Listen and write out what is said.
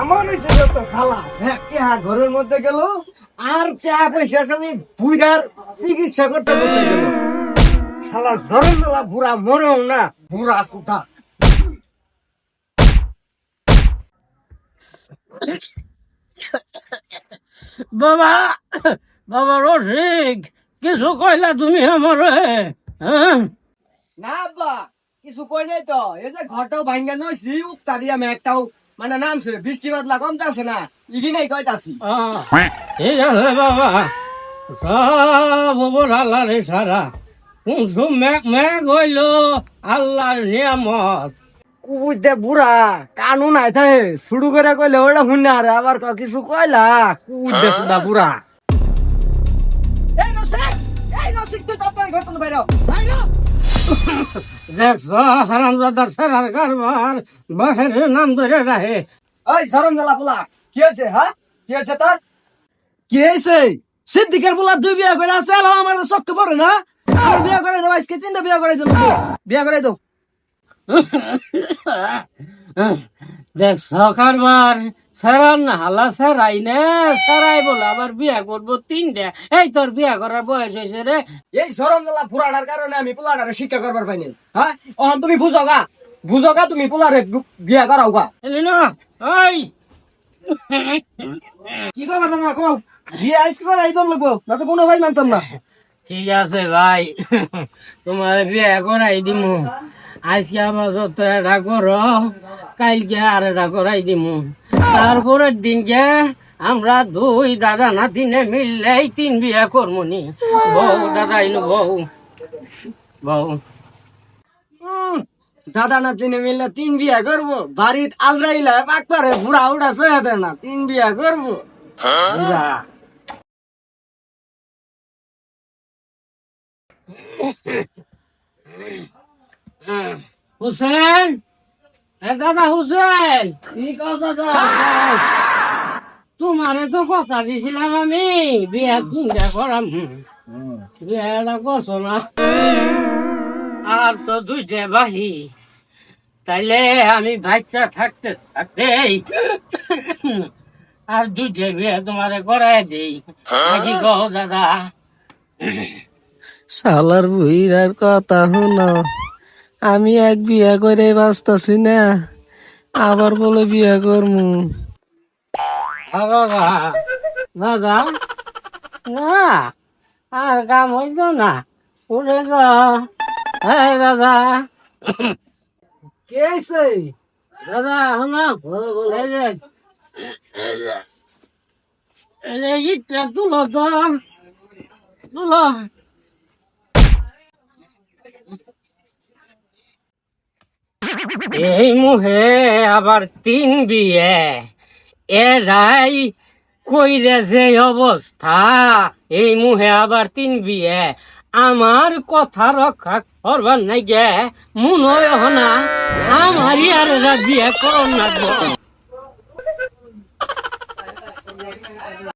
আমার হয়েছে যত জ্বালা টেহা ঘরের মধ্যে গেল আর টেহা পয়সা সবই বুড়ার চিকিৎসা করতে বসে গেল। শালা জরের মেলা বুড়া মরেও না, বুড়া সুতা। বাবা, বাবা রসিক, কিছু কইলা তুমি আমারে? হ্যাঁ? না আব্বা, কিছু কই নাই তো। এই যে ঘরটাও ভাঙ্গা নইছি, উত্তা দিয়া মেঘটাও মানে নামছে, বৃষ্টি বাদলা কমতাছে না, ইগি নাই কইতাছি। ঠিক আছে বাবা, সব ওপর আল্লাহর ইশারা। কুসুম মেঘ মেঘ হইল আল্লাহর নিয়ামত। কুবুতে বুড়া কানু নাই থাকে, শুরু করে কইলে ওটা শুনে আরে আবার কিছু কইলা কুবুতে সুদা বুড়া। এই রসিক, এই রসিক, তুই তাড়াতাড়ি ঘর থেকে বাইরে হ, বাইরে হ। দেখছ হারামজাদার সারার কারবার বাহিরের নাম ধরে রাখে। ওই সরম জ্বালা পোলা, কি হয়েছে? হ্যাঁ, কি হয়েছে তোর? কি হয়েছে? সিদ্দিকের পোলা দুই বিয়া করে আছে, আর আমার চক্ক পড়ে না। আমার বিয়া করে দেবো, আজকে তিনটা বিয়া করে দেবো, বিয়া করে দেবো। দেখছ কারবার সারান হালা সারাই না, সারাই বলে আবার বিয়া করবো তিনটা। এই তোর বিয়া করার বয়স হয়েছে রে। এই সরম জ্বালা পুরাটার কারণে আমি পোলাটারে শিক্ষা করবার পাইনি। হ্যাঁ, অহন তুমি বুঝোগা, বুঝোগা, তুমি পোলারে বিয়া করাও গা। এলি না ওই কি করবা তোমার কও? বিয়ে আইস করে এই দল লাগবো না তো কোনো ভাই মানতাম না। ঠিক আছে ভাই, তোমার বিয়া করাই দিমু। আজকে আবার যত এটা করো, কালকে আর এটা করাই দিমু। তারপরের দিনকে আমরা দুই দাদা নাতিনে মিললেই তিন বিয়া করমুনি। বউ দাদা ইনু বউ বউ। দাদা না তিনে মিললে তিন বিয়া করবো, বাড়ির আজরাইলা পাক পারে বুড়া উড়া সহে দেয় না, তিন বিয়া করবো বুড়া। হুসেন, এ দাদা হুসেন, কি কও দাদা? তোমারে তো কথা দিছিলাম আমি বিয়া চিন্তা করাম। বিয়াটা করছো না, আর তো দুইটা বাহি। তাইলে আমি বাচ্চা থাকতে থাকতে আর দুইটা বিয়ে তোমারে করাই দিই নাকি গো দাদা? শালার বুইরার কথা শুনো, আমি এক বিয়া করে বাঁচতাছি না, আবার বলে বিয়া করমু। বাবা দাদা, না আর কাম হইত না, উঠে গো। হ্যাঁ দাদা, কে আইছে? দাদা শোনো, এই যে ইটটা তুলো তো, তুলো। এই মুহে আবার তিন বিয়ে, এরাই কইরে যে অবস্থা, এই মুহে আবার তিন বিয়ে। আমার কথা রক্ষা করবার নাই গে, মনে হয় না আমারই আর এরা বিয়ে করন না গো।